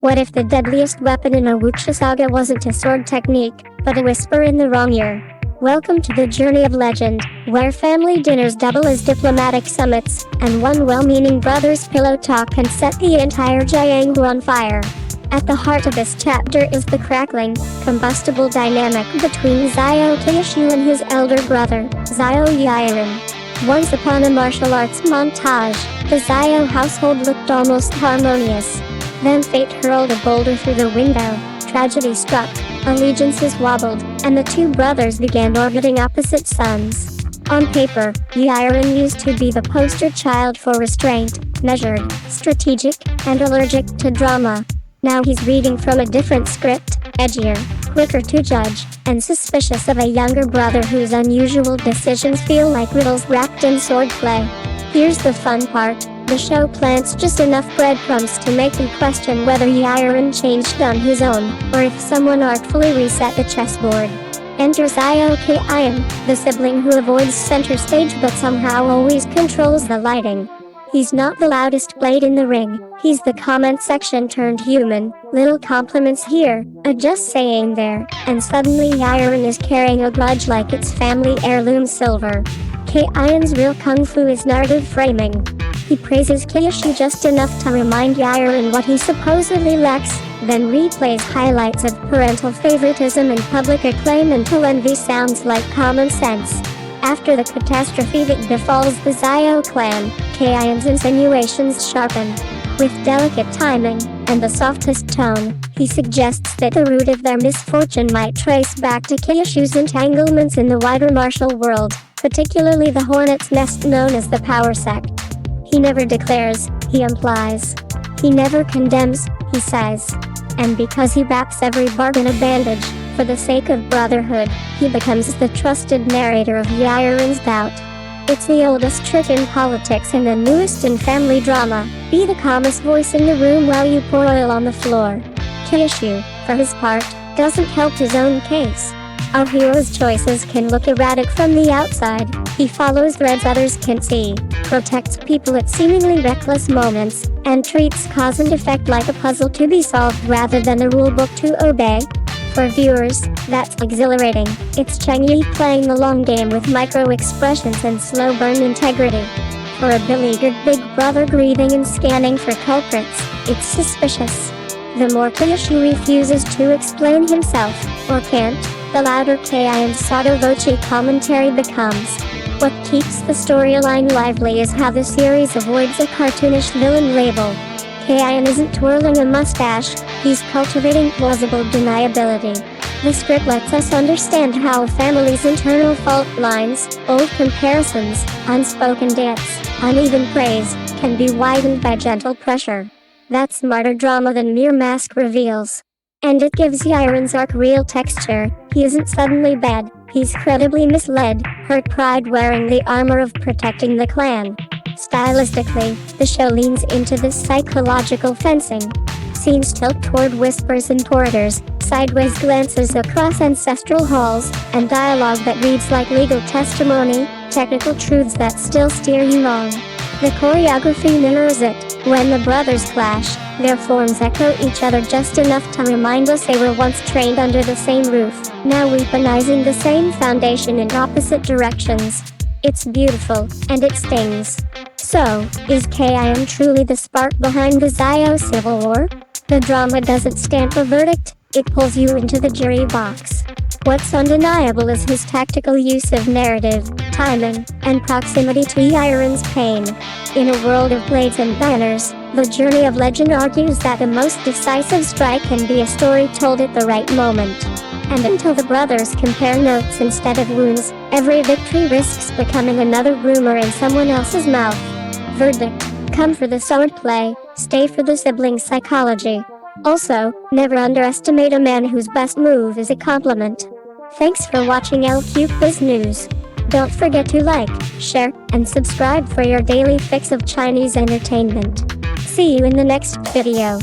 What if the deadliest weapon in a Wuxia saga wasn't a sword technique, but a whisper in the wrong ear? Welcome to the journey of legend, where family dinners double as diplomatic summits, and one well-meaning brother's pillow talk can set the entire jianghu on fire. At the heart of this chapter is the crackling, combustible dynamic between Xiao Qiushui and his elder brother, Xiao Yiren. Once upon a martial arts montage, the Xiao household looked almost harmonious. Then fate hurled a boulder through the window, tragedy struck, allegiances wobbled, and the two brothers began orbiting opposite suns. On paper, Yiren used to be the poster child for restraint, measured, strategic, and allergic to drama. Now he's reading from a different script, edgier, quicker to judge, and suspicious of a younger brother whose unusual decisions feel like riddles wrapped in swordplay. Here's the fun part. The show plants just enough breadcrumbs to make you question whether Yiren changed on his own, or if someone artfully reset the chessboard. Enter Xiao Kaiyan, the sibling who avoids center stage but somehow always controls the lighting. He's not the loudest blade in the ring, he's the comment section turned human, little compliments here, a just saying there, and suddenly Yiren is carrying a grudge like it's family heirloom silver. Kaiyan's real kung fu is narrative framing. He praises Qiushui just enough to remind Yiren what he supposedly lacks, then replays highlights of parental favoritism and public acclaim until envy sounds like common sense. After the catastrophe that befalls the Xiao clan, Kaiyan's insinuations sharpen. With delicate timing and the softest tone, he suggests that the root of their misfortune might trace back to Qiushui's entanglements in the wider martial world, particularly the hornet's nest known as the power sect. He never declares, he implies. He never condemns, he says. And because he wraps every bargain a bandage, for the sake of brotherhood, he becomes the trusted narrator of Yiren's doubt. It's the oldest trick in politics and the newest in family drama. Be the calmest voice in the room while you pour oil on the floor. Qiushui, for his part, doesn't help his own case. Our hero's choices can look erratic from the outside. He follows threads others can't see, protects people at seemingly reckless moments, and treats cause and effect like a puzzle to be solved rather than a rulebook to obey. For viewers, that's exhilarating. It's Cheng Yi playing the long game with micro-expressions and slow-burn integrity. For a beleaguered big brother grieving and scanning for culprits, it's suspicious. The more Qiushui refuses to explain himself, or can't, the louder Kaiyan's sotto voce commentary becomes. What keeps the storyline lively is how the series avoids a cartoonish villain label. Kaiyan isn't twirling a mustache, he's cultivating plausible deniability. The script lets us understand how a family's internal fault lines, old comparisons, unspoken debts, uneven praise, can be widened by gentle pressure. That's smarter drama than mere mask reveals. And it gives Yiren's arc real texture. He isn't suddenly bad, he's credibly misled, hurt pride wearing the armor of protecting the clan. Stylistically, the show leans into this psychological fencing. Scenes tilt toward whispers in corridors, sideways glances across ancestral halls, and dialogue that reads like legal testimony, technical truths that still steer you wrong. The choreography mirrors it. When the brothers clash, their forms echo each other just enough to remind us they were once trained under the same roof, now weaponizing the same foundation in opposite directions. It's beautiful, and it stings. So, is Kaiyan truly the spark behind the Xiao civil war? The drama doesn't stamp a verdict, it pulls you into the jury box. What's undeniable is his tactical use of narrative, timing, and proximity to Yiren's pain. In a world of blades and banners, the journey of legend argues that the most decisive strike can be a story told at the right moment. And until the brothers compare notes instead of wounds, every victory risks becoming another rumor in someone else's mouth. Verdict: come for the swordplay, stay for the sibling psychology. Also, never underestimate a man whose best move is a compliment. Thanks for watching LQ Quiz News. Don't forget to like, share, and subscribe for your daily fix of Chinese entertainment. See you in the next video.